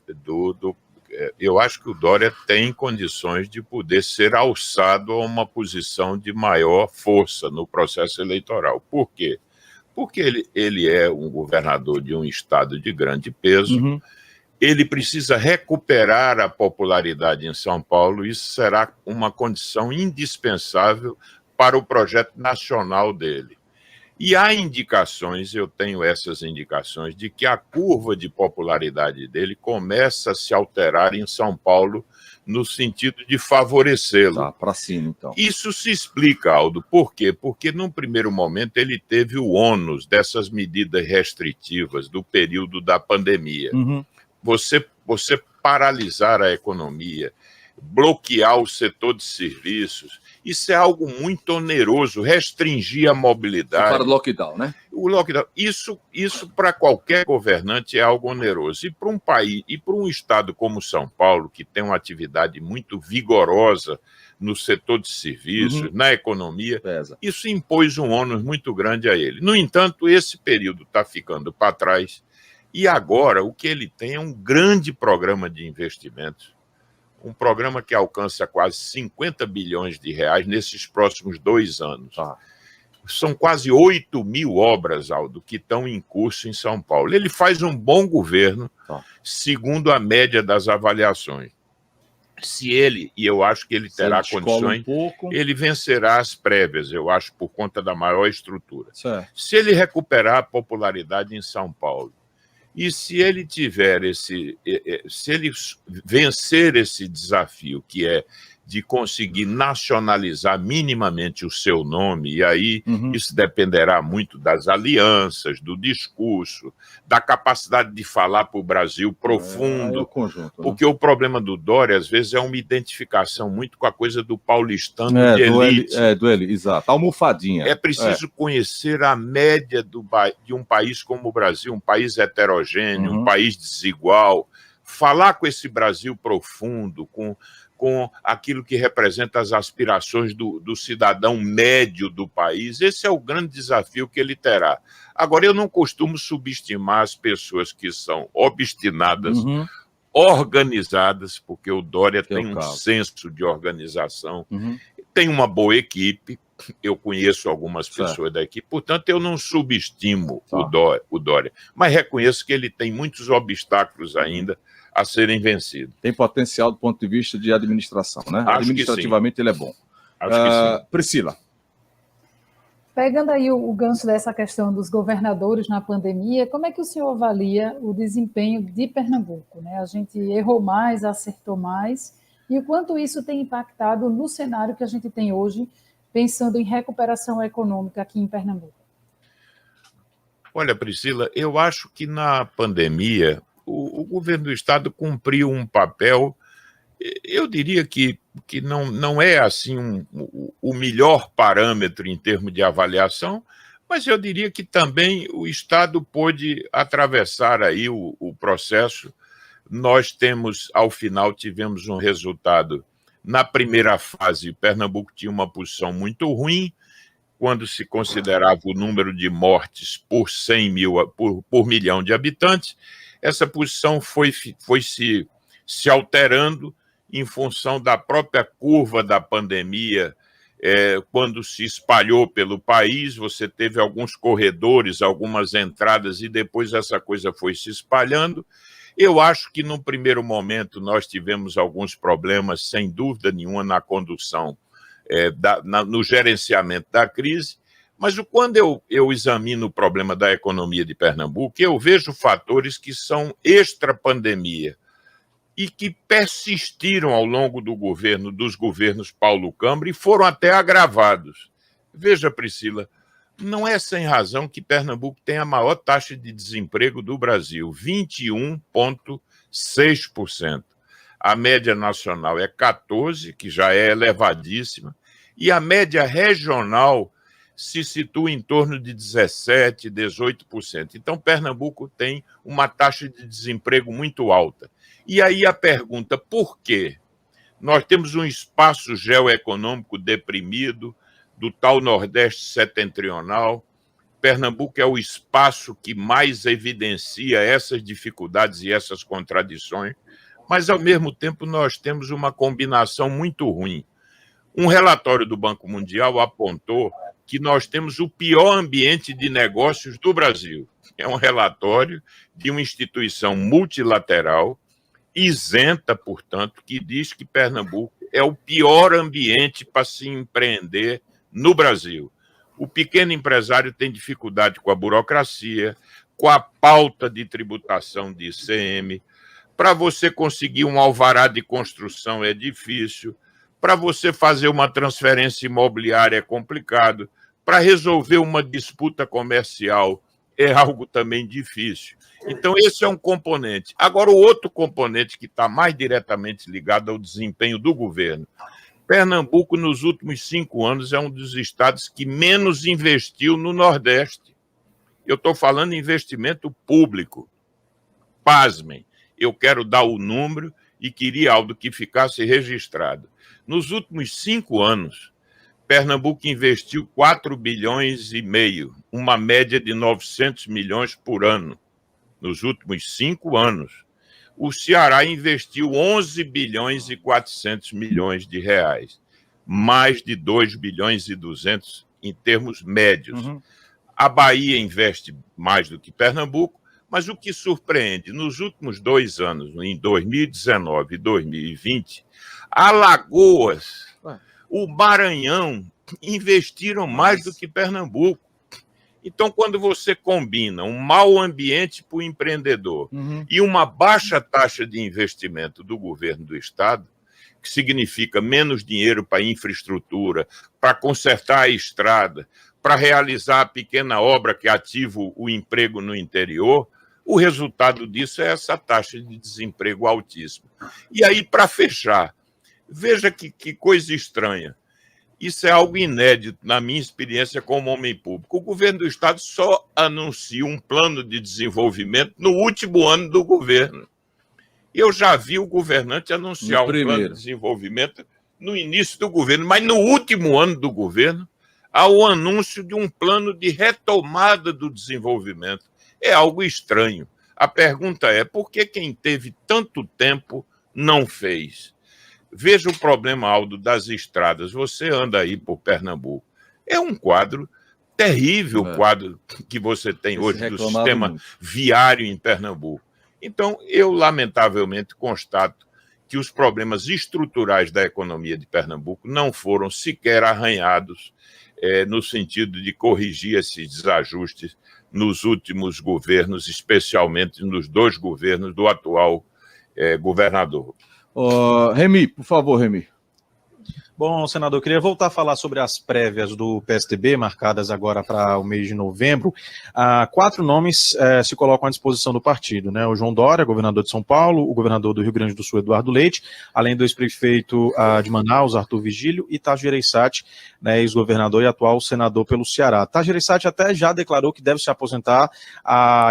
eu acho que o Dória tem condições de poder ser alçado a uma posição de maior força no processo eleitoral. Por quê? Porque ele é um governador de um estado de grande peso, ele precisa recuperar a popularidade em São Paulo, isso será uma condição indispensável para o projeto nacional dele. E há indicações, eu tenho essas indicações, de que a curva de popularidade dele começa a se alterar em São Paulo no sentido de favorecê-lo. Tá, para cima, então. Isso se explica, Aldo. Por quê? Porque, num primeiro momento, ele teve o ônus dessas medidas restritivas do período da pandemia. Você paralisar a economia, bloquear o setor de serviços, isso é algo muito oneroso, restringir a mobilidade. Para o lockdown, né? O lockdown, isso para qualquer governante é algo oneroso. E para um país, e para um estado como São Paulo, que tem uma atividade muito vigorosa no setor de serviços, na economia, isso impôs um ônus muito grande a ele. No entanto, esse período está ficando para trás, e agora o que ele tem é um grande programa de investimentos, um programa que alcança quase 50 bilhões de reais nesses próximos 2 anos. São quase 8 mil obras, Aldo, que estão em curso em São Paulo. Ele faz um bom governo, segundo a média das avaliações. E eu acho que ele terá condições, ele vencerá as prévias, eu acho, por conta da maior estrutura. Se ele recuperar a popularidade em São Paulo, e se ele se ele vencer esse desafio, que é de conseguir nacionalizar minimamente o seu nome, e aí isso dependerá muito das alianças, do discurso, da capacidade de falar para o Brasil profundo, porque o problema do Dória, às vezes, é uma identificação muito com a coisa do paulistano de elite. Exato, almofadinha. É preciso conhecer a média de um país como o Brasil, um país heterogêneo, um país desigual, falar com esse Brasil profundo, com aquilo que representa as aspirações do cidadão médio do país. Esse é o grande desafio que ele terá. Agora, eu não costumo subestimar as pessoas que são obstinadas, organizadas, porque o Dória tem um senso de organização, tem uma boa equipe, eu conheço algumas pessoas da equipe, portanto, eu não subestimo o Dória, mas reconheço que ele tem muitos obstáculos ainda a serem vencidos. Tem potencial do ponto de vista de administração, né? Acho administrativamente ele é bom. Acho que sim. Priscila. Pegando aí o gancho dessa questão dos governadores na pandemia, como é que o senhor avalia o desempenho de Pernambuco, né? A gente errou mais, acertou mais, e o quanto isso tem impactado no cenário que a gente tem hoje, pensando em recuperação econômica aqui em Pernambuco? Olha, Priscila, eu acho que na pandemia o governo do estado cumpriu um papel, eu diria que não é assim o melhor parâmetro em termos de avaliação, mas eu diria que também o estado pôde atravessar aí o processo. Nós ao final tivemos um resultado. Na primeira fase, Pernambuco tinha uma posição muito ruim, quando se considerava o número de mortes por 100 mil, por milhão de habitantes. Essa posição foi se alterando em função da própria curva da pandemia. Quando se espalhou pelo país, você teve alguns corredores, algumas entradas, e depois essa coisa foi se espalhando. Eu acho que, no primeiro momento, nós tivemos alguns problemas, sem dúvida nenhuma, na condução, no gerenciamento da crise, mas quando eu examino o problema da economia de Pernambuco, eu vejo fatores que são extra-pandemia e que persistiram ao longo dos governos Paulo Câmara e foram até agravados. Veja, Priscila, Não é sem razão que Pernambuco tem a maior taxa de desemprego do Brasil, 21,6%. A média nacional é 14%, que já é elevadíssima, e a média regional se situa em torno de 17%, 18%. Então, Pernambuco tem uma taxa de desemprego muito alta. E aí a pergunta, por quê? Nós temos um espaço geoeconômico deprimido, do tal Nordeste setentrional. Pernambuco é o espaço que mais evidencia essas dificuldades e essas contradições, mas, ao mesmo tempo, nós temos uma combinação muito ruim. Um relatório do Banco Mundial apontou que nós temos o pior ambiente de negócios do Brasil. É um relatório de uma instituição multilateral, isenta, portanto, que diz que Pernambuco é o pior ambiente para se empreender no Brasil. O pequeno empresário tem dificuldade com a burocracia, com a pauta de tributação de ICM. Para você conseguir um alvará de construção é difícil. Para você fazer uma transferência imobiliária é complicado. Para resolver uma disputa comercial é algo também difícil. Então, esse é um componente. Agora, o outro componente que está mais diretamente ligado ao desempenho do governo. Pernambuco, nos últimos 5 anos, é um dos estados que menos investiu no Nordeste. Eu estou falando em investimento público. Pasmem, eu quero dar o número e queria algo que ficasse registrado. Nos últimos 5 anos, Pernambuco investiu 4,5 bilhões, uma média de 900 milhões por ano, nos últimos 5 anos. O Ceará investiu 11 bilhões e 400 milhões de reais, mais de 2 bilhões e 200 em termos médios. A Bahia investe mais do que Pernambuco, mas o que surpreende, nos últimos 2 anos, em 2019 e 2020, Alagoas, o Maranhão investiram mais do que Pernambuco. Então, quando você combina um mau ambiente para o empreendedor e uma baixa taxa de investimento do governo do Estado, que significa menos dinheiro para infraestrutura, para consertar a estrada, para realizar a pequena obra que ativa o emprego no interior, o resultado disso é essa taxa de desemprego altíssima. E aí, para fechar, veja que coisa estranha. Isso é algo inédito na minha experiência como homem público. O governo do Estado só anuncia um plano de desenvolvimento no último ano do governo. Eu já vi o governante anunciar um plano de desenvolvimento no início do governo, mas no último ano do governo há o anúncio de um plano de retomada do desenvolvimento. É algo estranho. A pergunta é, por que quem teve tanto tempo não fez? Veja o problema, Aldo, das estradas. Você anda aí por Pernambuco. É um quadro terrível, o quadro que você tem hoje do sistema viário em Pernambuco. Então, eu, lamentavelmente, constato que os problemas estruturais da economia de Pernambuco não foram sequer arranhados no sentido de corrigir esses desajustes nos últimos governos, especialmente nos 2 governos do atual governador. Remy, por favor, Remy. Bom, senador, eu queria voltar a falar sobre as prévias do PSDB, marcadas agora para o mês de novembro. 4 nomes se colocam à disposição do partido, né? O João Dória, governador de São Paulo, o governador do Rio Grande do Sul, Eduardo Leite, além do ex-prefeito de Manaus, Arthur Vigílio, e Tasso Gereissati, né, ex-governador e atual senador pelo Ceará. Tasso Gereissati até já declarou que deve se aposentar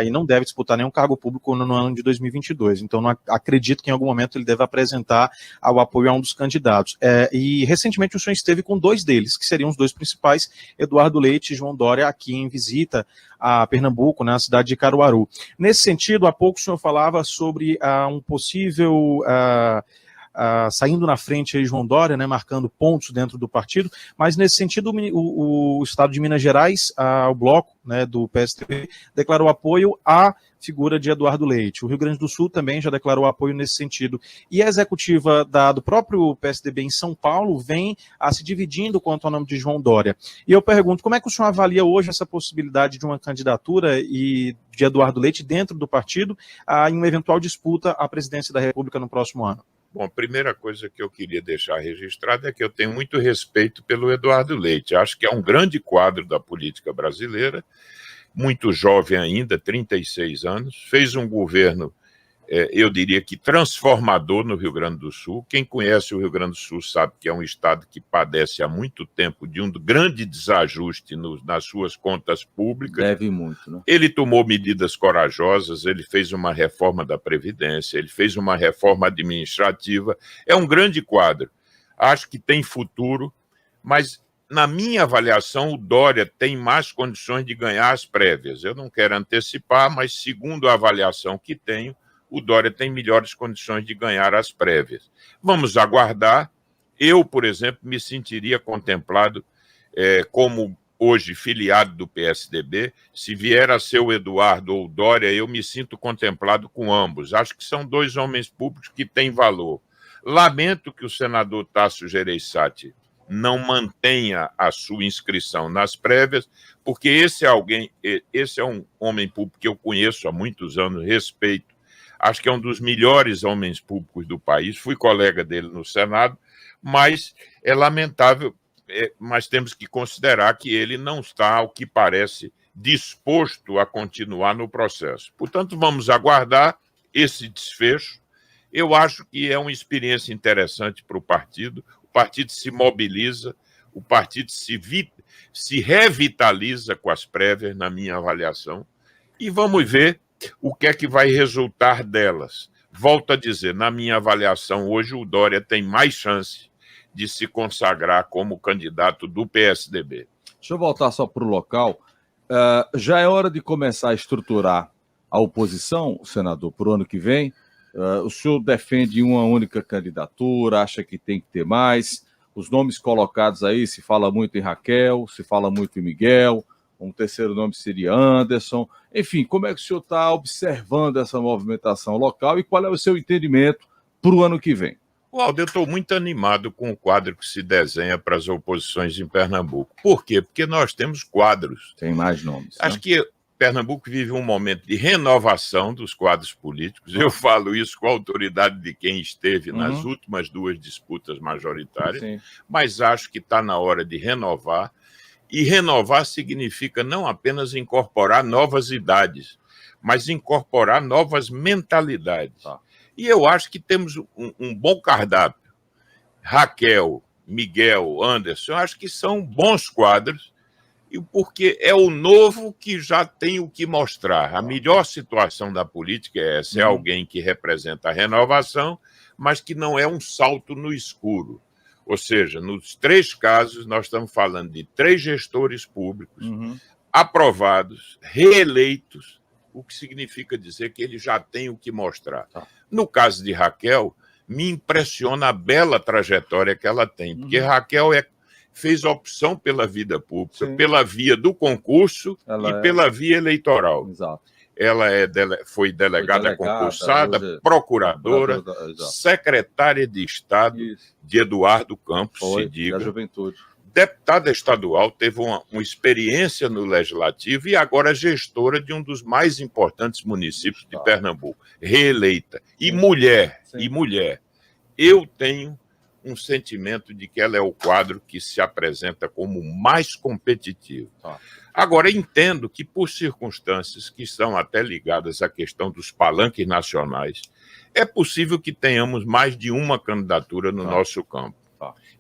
e não deve disputar nenhum cargo público no ano de 2022. Então, não acredito que em algum momento ele deve apresentar o apoio a um dos candidatos. E recentemente o senhor esteve com 2 deles, que seriam os 2 principais, Eduardo Leite e João Dória, aqui em visita a Pernambuco, na cidade de Caruaru. Nesse sentido, há pouco o senhor falava sobre um possível... saindo na frente aí João Dória, né, marcando pontos dentro do partido, mas nesse sentido o Estado de Minas Gerais, o bloco, né, do PSDB, declarou apoio à figura de Eduardo Leite. O Rio Grande do Sul também já declarou apoio nesse sentido. E a executiva do próprio PSDB em São Paulo vem se dividindo quanto ao nome de João Dória. E eu pergunto, como é que o senhor avalia hoje essa possibilidade de uma candidatura de Eduardo Leite dentro do partido em uma eventual disputa à presidência da República no próximo ano? Bom, a primeira coisa que eu queria deixar registrada é que eu tenho muito respeito pelo Eduardo Leite. Acho que é um grande quadro da política brasileira, muito jovem ainda, 36 anos, fez um governo, eu diria que transformador no Rio Grande do Sul. Quem conhece o Rio Grande do Sul sabe que é um estado que padece há muito tempo de um grande desajuste nas suas contas públicas. Deve muito, né? Ele tomou medidas corajosas, ele fez uma reforma da Previdência, ele fez uma reforma administrativa. É um grande quadro. Acho que tem futuro, mas, na minha avaliação, o Dória tem mais condições de ganhar as prévias. Eu não quero antecipar, mas, segundo a avaliação que tenho, o Dória tem melhores condições de ganhar as prévias. Vamos aguardar. Eu, por exemplo, me sentiria contemplado como hoje filiado do PSDB. Se vier a ser o Eduardo ou o Dória, eu me sinto contemplado com ambos. Acho que são dois homens públicos que têm valor. Lamento que o senador Tasso Gereissati não mantenha a sua inscrição nas prévias, porque esse é um homem público que eu conheço há muitos anos, respeito. Acho que é um dos melhores homens públicos do país. Fui colega dele no Senado, mas é lamentável, mas temos que considerar que ele não está, ao que parece, disposto a continuar no processo. Portanto, vamos aguardar esse desfecho. Eu acho que é uma experiência interessante para o partido se mobiliza, o partido se revitaliza com as prévias, na minha avaliação, e vamos ver o que é que vai resultar delas. Volto a dizer, na minha avaliação, hoje o Dória tem mais chance de se consagrar como candidato do PSDB. Deixa eu voltar só para o local. Já é hora de começar a estruturar a oposição, senador, para o ano que vem. O senhor defende uma única candidatura, acha que tem que ter mais? Os nomes colocados aí, se fala muito em Raquel, se fala muito em Miguel, um terceiro nome seria Anderson. Enfim, como é que o senhor está observando essa movimentação local e qual é o seu entendimento para o ano que vem? Aldo, eu estou muito animado com o quadro que se desenha para as oposições em Pernambuco. Por quê? Porque nós temos quadros. Tem mais nomes. Acho que Pernambuco vive um momento de renovação dos quadros políticos. Eu falo isso com a autoridade de quem esteve nas últimas duas disputas majoritárias, Sim. Mas acho que está na hora de renovar. E renovar significa não apenas incorporar novas idades, mas incorporar novas mentalidades. E eu acho que temos um bom cardápio. Raquel, Miguel, Anderson, eu acho que são bons quadros, porque é o novo que já tem o que mostrar. A melhor situação da política é essa, é alguém que representa a renovação, mas que não é um salto no escuro. Ou seja, nos três casos, nós estamos falando de 3 gestores públicos aprovados, reeleitos, o que significa dizer que ele já tem o que mostrar. No caso de Raquel, me impressiona a bela trajetória que ela tem, porque Raquel fez opção pela vida pública, pela via do concurso pela via eleitoral. Exato. Ela foi delegada concursada, hoje, procuradora, secretária de Estado de Eduardo Campos, se diga. Da Juventude. Deputada estadual, teve uma experiência no Legislativo e agora gestora de um dos mais importantes municípios de Pernambuco, reeleita. E mulher, eu tenho um sentimento de que ela é o quadro que se apresenta como mais competitivo. Agora, entendo que, por circunstâncias que estão até ligadas à questão dos palanques nacionais, é possível que tenhamos mais de uma candidatura no nosso campo.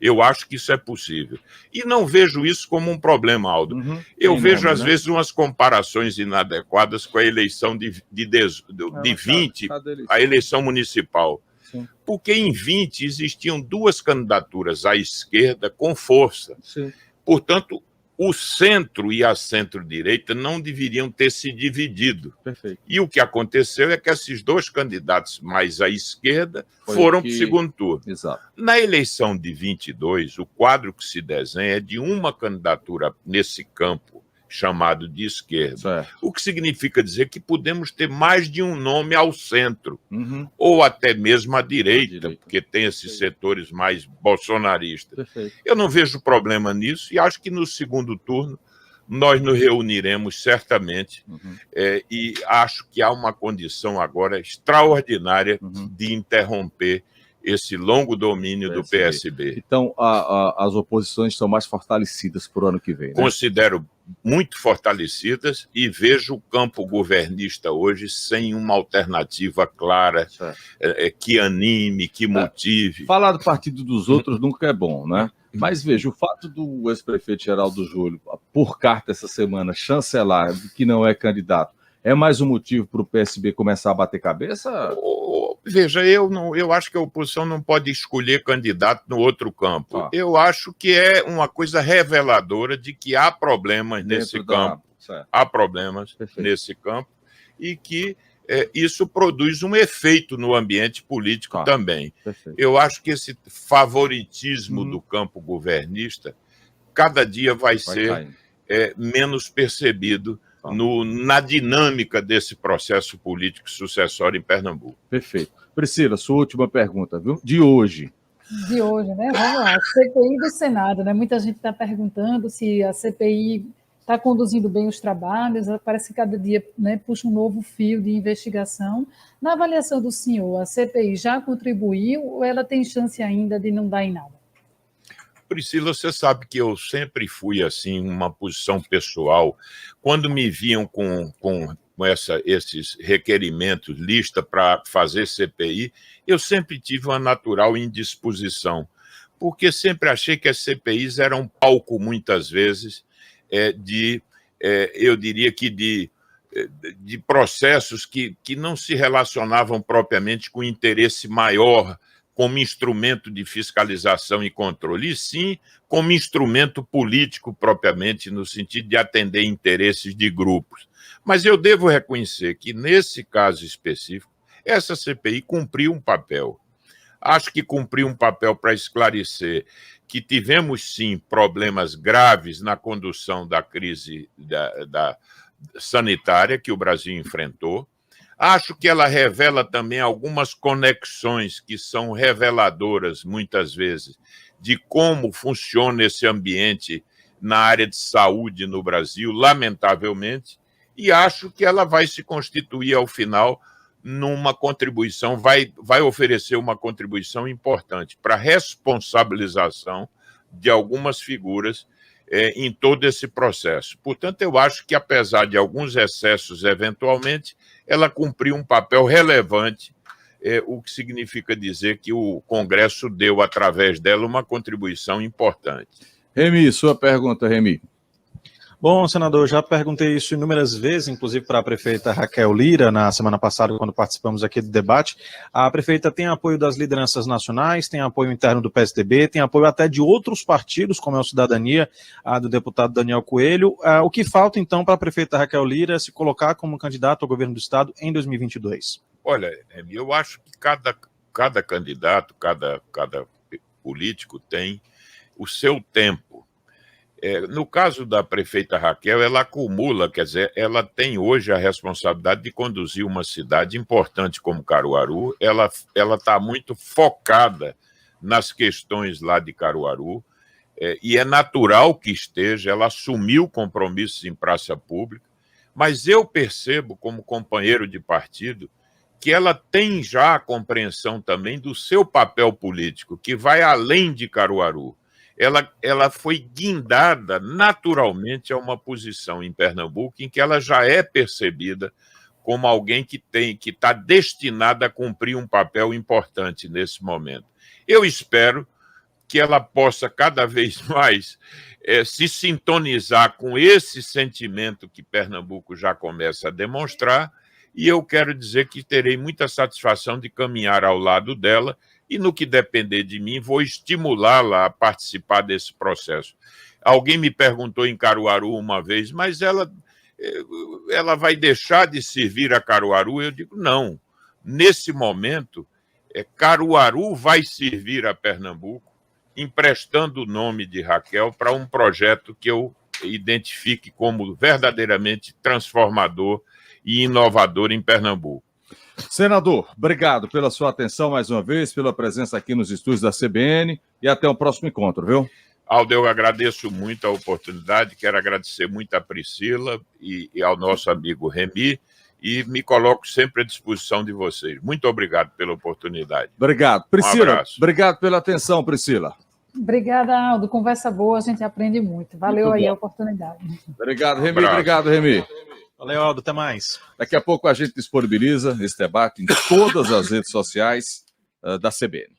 Eu acho que isso é possível. E não vejo isso como um problema, Aldo. Eu vejo, às vezes, umas comparações inadequadas com a eleição de 20, a eleição municipal. Sim. Porque em 20 existiam 2 candidaturas à esquerda com força. Sim. Portanto, o centro e a centro-direita não deveriam ter se dividido. Perfeito. E o que aconteceu é que esses 2 candidatos mais à esquerda foram para o segundo turno. Exato. Na eleição de 22, o quadro que se desenha é de uma candidatura nesse campo chamado de esquerda. Certo. O que significa dizer que podemos ter mais de um nome ao centro, ou até mesmo à direita, porque tem esses setores mais bolsonaristas. Perfeito. Eu não vejo problema nisso e acho que no segundo turno nós nos reuniremos certamente e acho que há uma condição agora extraordinária de interromper esse longo domínio do PSB. Então, as oposições estão mais fortalecidas para o ano que vem, né? Considero muito fortalecidas e vejo o campo governista hoje sem uma alternativa clara, que anime, que motive. Falar do partido dos outros nunca é bom, né? Mas veja, o fato do ex-prefeito Geraldo Júlio, por carta essa semana, chancelar que não é candidato, é mais um motivo para o PSB começar a bater cabeça? Veja, eu acho que a oposição não pode escolher candidato no outro campo. Eu acho que é uma coisa reveladora de que há problemas nesse campo. Há problemas nesse campo e que isso produz um efeito no ambiente político também. Eu acho que esse favoritismo do campo governista cada dia vai ser menos percebido na dinâmica desse processo político sucessório em Pernambuco. Perfeito. Priscila, sua última pergunta, viu? De hoje. De hoje, né? Vamos lá. CPI do Senado, né? Muita gente está perguntando se a CPI está conduzindo bem os trabalhos, parece que cada dia, né, puxa um novo fio de investigação. Na avaliação do senhor, a CPI já contribuiu ou ela tem chance ainda de não dar em nada? Priscila, você sabe que eu sempre fui assim, uma posição pessoal. Quando me viam com esses requerimentos, lista para fazer CPI, eu sempre tive uma natural indisposição, porque sempre achei que as CPIs eram um palco, muitas vezes, eu diria que de processos que não se relacionavam propriamente com interesse maior como instrumento de fiscalização e controle, e sim como instrumento político propriamente, no sentido de atender interesses de grupos. Mas eu devo reconhecer que, nesse caso específico, essa CPI cumpriu um papel. Acho que cumpriu um papel para esclarecer que tivemos, sim, problemas graves na condução da crise da sanitária que o Brasil enfrentou. Acho que ela revela também algumas conexões que são reveladoras, muitas vezes, de como funciona esse ambiente na área de saúde no Brasil, lamentavelmente, e acho que ela vai se constituir, ao final, numa contribuição, vai oferecer uma contribuição importante para a responsabilização de algumas figuras em todo esse processo. Portanto, eu acho que, apesar de alguns excessos, eventualmente, ela cumpriu um papel relevante, o que significa dizer que o Congresso deu, através dela, uma contribuição importante. Remy, sua pergunta, Remy. Bom, senador, já perguntei isso inúmeras vezes, inclusive para a prefeita Raquel Lira, na semana passada, quando participamos aqui do debate. A prefeita tem apoio das lideranças nacionais, tem apoio interno do PSDB, tem apoio até de outros partidos, como é o Cidadania, do deputado Daniel Coelho. O que falta, então, para a prefeita Raquel Lira se colocar como candidato ao governo do Estado em 2022? Olha, eu acho que cada candidato, cada político tem o seu tempo. No caso da prefeita Raquel, ela acumula, quer dizer, ela tem hoje a responsabilidade de conduzir uma cidade importante como Caruaru. Ela está muito focada nas questões lá de Caruaru, e é natural que esteja. Ela assumiu compromissos em praça pública, mas eu percebo, como companheiro de partido, que ela tem já a compreensão também do seu papel político, que vai além de Caruaru. Ela foi guindada naturalmente a uma posição em Pernambuco em que ela já é percebida como alguém que está destinada a cumprir um papel importante nesse momento. Eu espero que ela possa cada vez mais se sintonizar com esse sentimento que Pernambuco já começa a demonstrar, e eu quero dizer que terei muita satisfação de caminhar ao lado dela, e no que depender de mim, vou estimulá-la a participar desse processo. Alguém me perguntou em Caruaru uma vez, mas ela vai deixar de servir a Caruaru? Eu digo, não. Nesse momento, Caruaru vai servir a Pernambuco, emprestando o nome de Raquel para um projeto que eu identifique como verdadeiramente transformador e inovador em Pernambuco. Senador, obrigado pela sua atenção mais uma vez, pela presença aqui nos estúdios da CBN, e até o próximo encontro, viu? Aldo, eu agradeço muito a oportunidade, quero agradecer muito a Priscila e ao nosso amigo Remy, e me coloco sempre à disposição de vocês. Muito obrigado pela oportunidade. Obrigado. Priscila, abraço. Obrigado pela atenção, Priscila. Obrigada, Aldo. Conversa boa, a gente aprende muito. Valeu Muito aí bom. a oportunidade. Obrigado, Remy. Abraço. Obrigado, Remy. Valeu, Aldo. Até mais. Daqui a pouco a gente disponibiliza esse debate em todas as redes sociais da CBN.